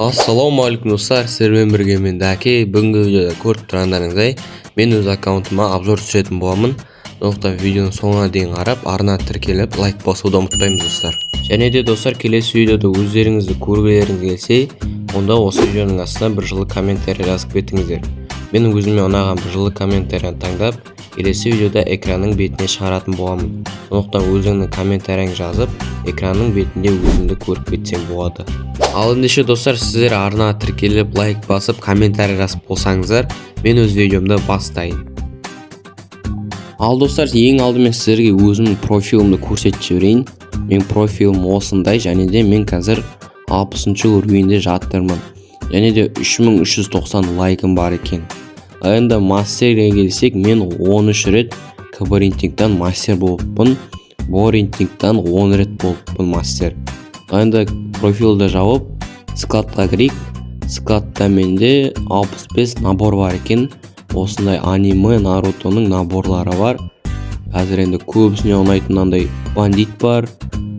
Ассалаумағалейкум достар, сіздермен бірге мен Дәке. Бүгінгі видеода көріп тұрғандарыңыздай мен өз аккаунтыма обзор түсіретін боламын. Сондықтан видеоның соңына дейін қарап, арна тіркеліп, лайк басуды ұмытпаймыз достар. Және де достар, келесі видеода өздеріңізді көргілеріңіз келсе, онда осы видеоның астына бір жылы комментарий жазып кетіңіздер. Мен өзіме ұнаған бір жылы комментарияны таңдап, келесі видеода экранның бетіне шығаратын боламын. Сондықтан өзіңнің комментарияңды жазып, экранның бетінде өзіңді көріп кетсең болады. Ал ендеше достар, сіздер арна тіркеліп, лайк басып, комментарий жазып болсаңыздар, мен өз видеомды бастайын. Ал достар, ең алдымен сіздерге өзімнің профилімді көрсетіп жіберейін. Мен профилім осындай, және де мен қазір 60-шы уровеньде жатырмын. Және де 3390 лайкым бар екен. Енді мастерге келсек, мен 13 рет КБ рейтингтан мастер болыппын. Бұл рейтингтан 10 рет болыппын мастер. Енді профилді жауып, складқа кірейік. Складта менде 65 набор бар екен. Осындай аниме, Нарутоның наборлары бар. Қазір енді көбісіне ұнайтын андай бандит бар.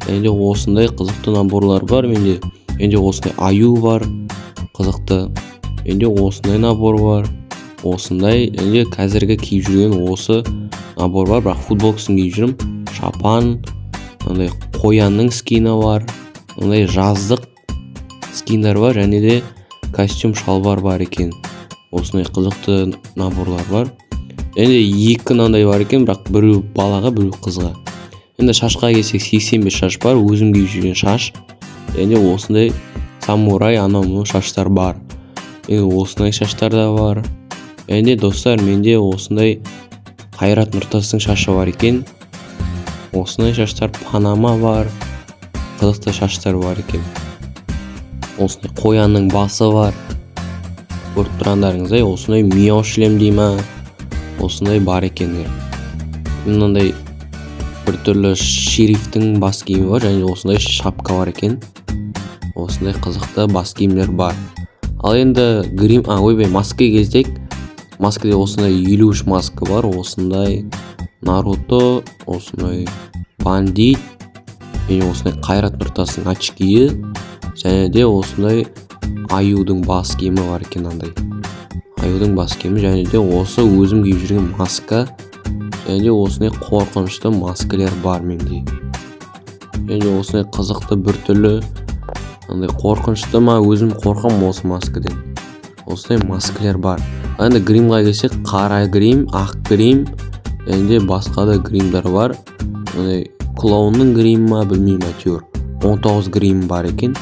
Енді осындай қызықты наборлар бар менде. Енді осындай аю бар, қызықты. Енді осындай набор бар. Осындай, енді қазіргі киіп жүрген осы набор бар, бірақ футболкасын киіп жүрмін. Шапан, андай қоянның скины бар, андай жаздық скиндар бар, және де костюм шалбар бар екен. Осындай қызықты наборлар бар. Енді екі мынандай бар екен, бірақ біреу балаға, біреу қызға. Енді шашқа келсек 85 шаш бар, өзім киіп жүрген шаш. Енді осындай самурай анау шаштар бар. Енді осындай шаштар да бар. Енді достар, менде осындай Қайрат Нұртастың шашы бар екен. Осындай шаштар, Панама бар. Қызықты шаштар бар екен. Осындай қоянның басы бар. Көріп тұрғандарыңыздай, осындай мияу шлем дей ма, осындай бар екен. Мынандай бір түрлі шерифтің бас киімі бар, және осындай шапка бар екен. Осындай қызықты бас киімдер бар. Ал енді маскаға келсек, маскада осындай 53 маска бар. Осындай Наруто, осындай бандит, және осындай Қайрат Нұртастың очкиі, және де осындай аюдың бас киімі бар екен. Аюдың бас киімі, және де осы өзім киіп жүрген маска, және де осындай қорқынышты маскалар бар менде. Және осындай қызықты бір түрлі қорқынышты ма, өзім қорқам осы маскадан. Осындай маскалар бар. Енді гримға келсек, қара грим, ақ грим, және де басқа да гримдар бар. Клоунның гримі ма, білмеймін, әйтеуір 19 грим бар екен.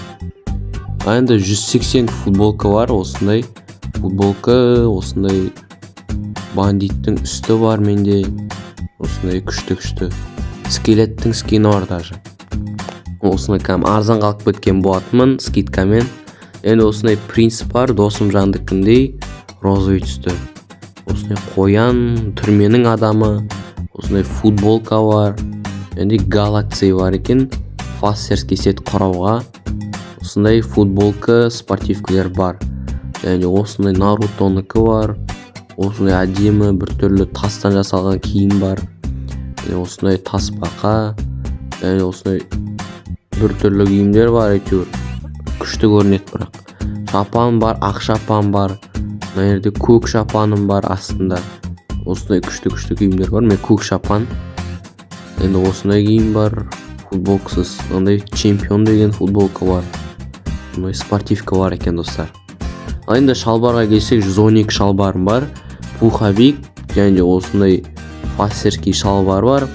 Енді 180 футболка бар. Осындай футболка, осындай бандиттің үсті бар менде. Осындай күшті скелеттің скины бар даже. Осындай арзан қалып кеткен болатынмын скидкамен. Енді осындай принцип бар, досым жандыкіндей розовый түсті. Осындай қоян, түрменің адамы, осындай футболка бар. Енді галаксия бар екен, фастер кесет құрауға. Осындай футболка, спортивкілер бар. Және осындай Нарутоныкі бар. Осындай әдемі бір түрлі тастан жасалған киім бар. Және осындай тасбақа, және осындай бір түрлі киімдер бар, әйтеуір күшті көрінеді. Бірақ шапан бар, ақ шапан бар, мына жерде көк шапаным бар астында. Осындай күшті киімдер бар. Мен көк шапан. Енді осындай киім бар, футболкасыз. Ондай чемпион деген футболка бар. Ондай спортивка бар екен достар. Ал енді шалбарға келсек, 112 шалбарым бар. Пуховик, және де осындай фастерский шалбар бар.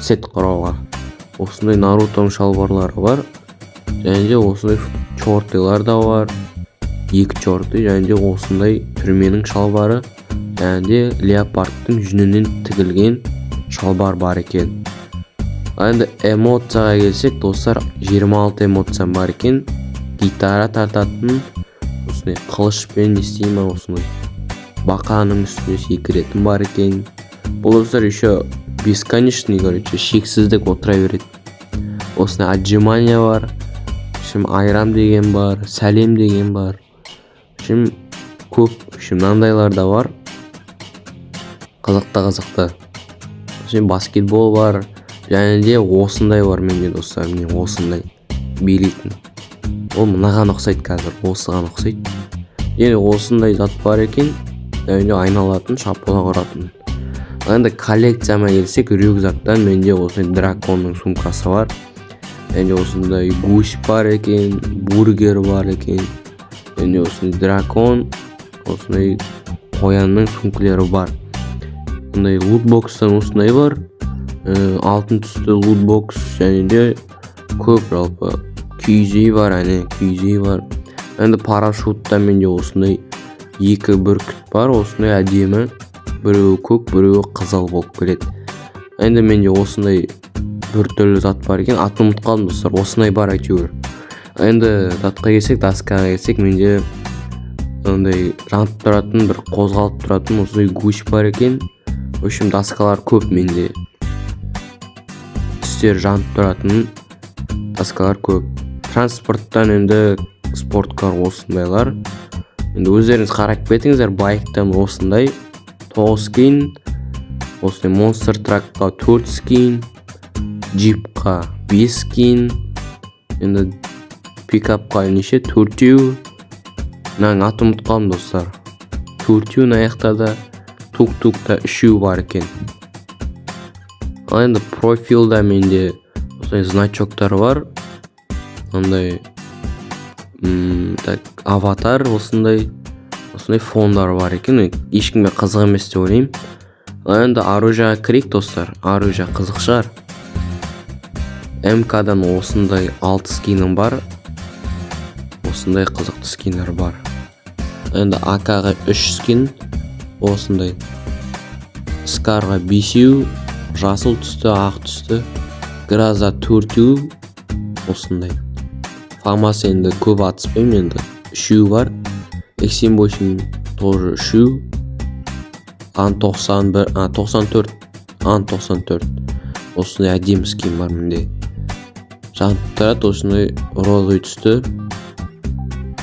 Сет құрауға. Осындай Нарутоның шалбарлары бар. Және де осындай чортылар да бар. Екі чорты, және де осындай түрменің шалбары. Және де леопардтың жүнінен тігілген шалбар бар екен. Енді эмоцияға келсек, достар, 26 эмоциям бар екен. Гитара тартатын, осындай қылышпен естейме, осындай бақаның үстіне секіретін бар екен. Бұл достар еще бесконечный, шексіздік отыра береді. Осындай отжимания бар. Айрам деген бар, сәлем деген бар. Көп, мынандайлар да бар. Қызықты. Баскетбол бар. Және де осындай бар менде достар, осындай билейтін. Ол мынаған ұқсайды қазір, осыған ұқсайды. Енді осындай зат бар екен, және айналатын, шапалақ ұратын. Енді коллекцияма келсек, рюкзактан менде осындай драконның сумкасы бар. Және осындай гусь бар екен, бургер бар екен. Және осындай дракон, осындай қоянның сумкалары бар. Осындай лутбокстан осындай бар. Алтын түсті лутбокс, және де көп жалпы күйзей бар, күйзей бар. Енді парашюттан менде осындай екі бүркіт бар, осындай әдемі. Біреуі көк, біреуі қызыл болып келеді. Енді менде осындай бір түрлі зат бар екен, атын ұмытып қалдым достар, осындай бар әйтеуір. Енді затқа келсек, доскаға келсек, менде ондай жанып тұратын, бір қозғалып тұратын осындай гусь бар екен. В общем, доскалар көп менде. Түстер жанып тұратын доскалар көп. Транспорттан енді спорткар осындайлар. Енді өздеріңіз қарап кетіңіздер, байктан осындай 9 скин, осындай монстр тракқа 4 скин, джипқа 5 скин, енді пикапқа неше 4-еу. Мынаның атын ұмытып қалдым достар. 4-еу аяқта да, тук-тукта 3-еу бар екен. Ал енді профилда менде осындай значоктар бар. Ондай аватар осындай фондар бар екен. Ешкімге қызық емес деп ойлаймын. Ал енді оружиеға кірейік достар. Оружие қызық шығар. МК-дан осындай 6 скиным бар. Осындай қызықты скинер бар. Енді АК-ға 3 скин. Осындай. Скарға 5-еу. Жасыл түсті, ақ түсті. Граза 4-еу. Осындай. Фамас енді көп атыспаймын, енді 3-еу бар. X78 тоже 3-еу. Ан-94. Ан-94. Осындай әдемі скин бар менде. Жанып тұрады, осындай розовый түсті.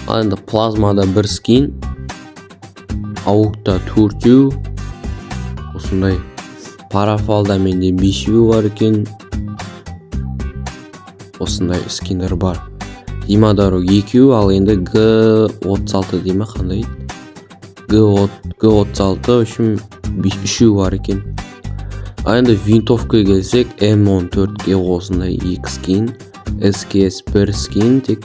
Ал енді плазмада 1 скин. Ауықта 4-еу. Осындай. Парафалда менде 5-еу бар екен. Осындай скиндер бар. Димадару 2-еу, ал енді Г36 дейме қандай? Г36 үшін 3-еу бар екен. Ал енді винтовка келсек, М14-ге осындай 2 скин, СКС 1 скин, тек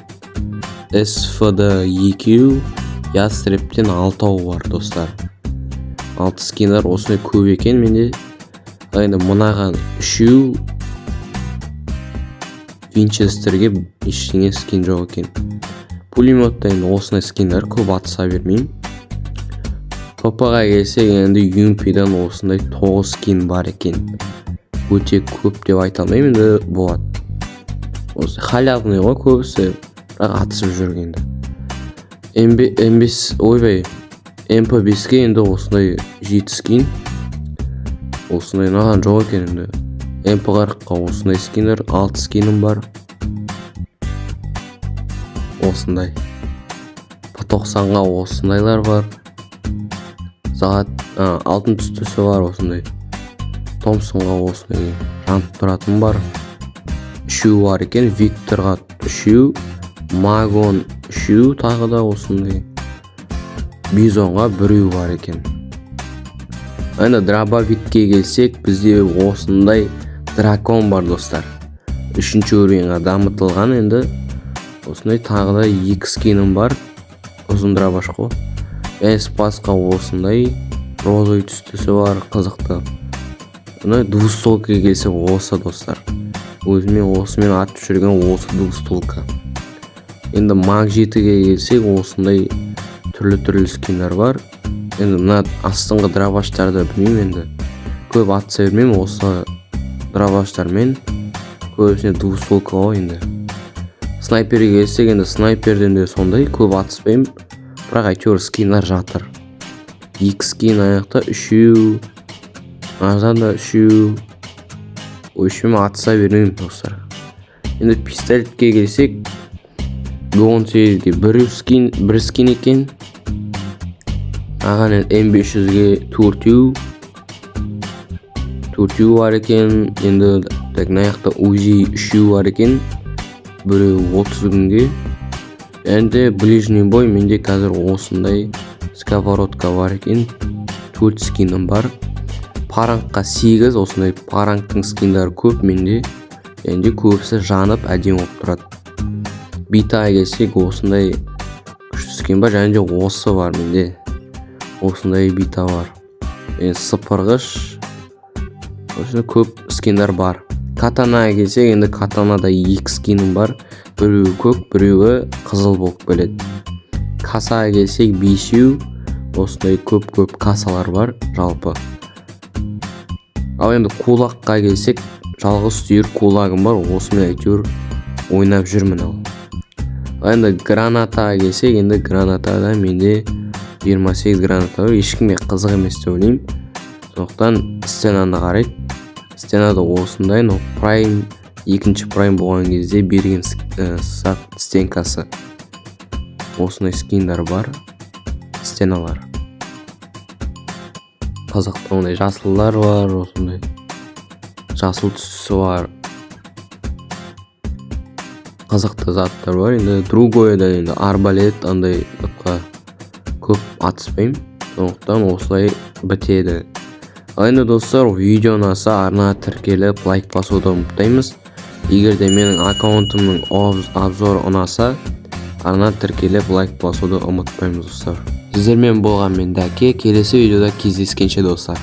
СФД 2-еу, Ястрептен 6-ау бар достар. 6 скиндар осындай көп екен менде. Ал енді мынаған 3-еу, Винчестерге ештеңе скин жоқ екен. Пулеметта енді осындай скиндар көп атыса бермеймін. ПП-ға келсек, енді Юмпидан осындай 9 скин бар екен. Өте көп деп айта алмаймын, енді болады. Осы халявный ғой көбісі, бірақ атысып жүргенді. MP5-ге енді осындай 7 скин. Осындай наған жоқ екен енді. MP40-қа осындай скинер, 6 скинім бар. Осындай. P90-ға осындайлар бар. Алтын түстісі бар осындай. Томпсонға осындай жанып тұратын бар. 3-еу бар екен. Викторға 3-еу. Магон 3-еу тағы да осындай. Бизонға 1-еу бар екен. Енді дробовикке келсек, бізде осындай дракон бар достар. 3-ші уровеньға дамытылған, енді осындай тағы да 2 скинім бар. Ұзын дробаш қой. Спасқа осындай розовый түстісі бар, қызықты. Двустолка келсек осы достар. Осымен атып жүрген осы двустолка. Енді Маг-7-ге келсек осындай түрлі скиндар бар. Енді мына астыңғы дробаштарды білмеймін енді. Көп атыса бермеймін осы дробаштармен. Көбісіне двустолка ғой енді. Снайперге келсек, енді снайперден де сондай көп атыспаймын. Бірақ әйтеуір скиндар жатыр. 2 скин аяқта 3-еу. Арзан да 3-еу. Өшім атыса бермеймін достар. Енді пистолетке келсек, Г18-ге 1 скин екен. Аған М500-ге 4-еу. 4-еу бар екен. Енді аяқта УЗИ 3-еу бар екен. Біреу 30 күнге. Енді ближний бой менде қазір осындай сковородка бар екен. 4 скиным бар. Парангқа 8, осындай парангтың скиндары көп менде. Енді көбісі жанып әдемі болып тұрады. Битаға келсек осындай күшті скин бар, және де осы бар менде. Осындай бита бар. Сыпырғыш. Осындай көп скиндар бар. Катанаға келсек, енді катанада 2 скиным бар. Біреуі көк, біреуі қызыл болып келеді. Касаға келсек 5, осындай көп касалар бар жалпы. Ал енді кулакқа келсек, жалғыз түйір кулагым бар, осымен әйтеуір ойнап жүрмін ал. Енді гранатаға келсек, енді гранатада менде 28 граната бар, ешкімге қызық емес деп ойлаймын. Сондықтан стенаны қарайық. Стенада осындай, прайм, екінші прайм болған кезде берген стенкасы. Осындай скиндар бар, стеналар. Қазақта ондай жасылдар бар, осындай жасыл түсі бар. Қазақта заттар бар. Енді другойда енді арбалет андай көп атыспаймын. Сондықтан осылай бітеді. Ал енді достар, видео ұнаса арнаға тіркеліп лайк басуды ұмытпаймыз. Егер де менің аккаунтымның обзоры ұнаса, арнаға тіркеліп лайк басуды ұмытпаймыз достар. Сіздермен болған мен Дәке, келесі видеода кездескенше достар.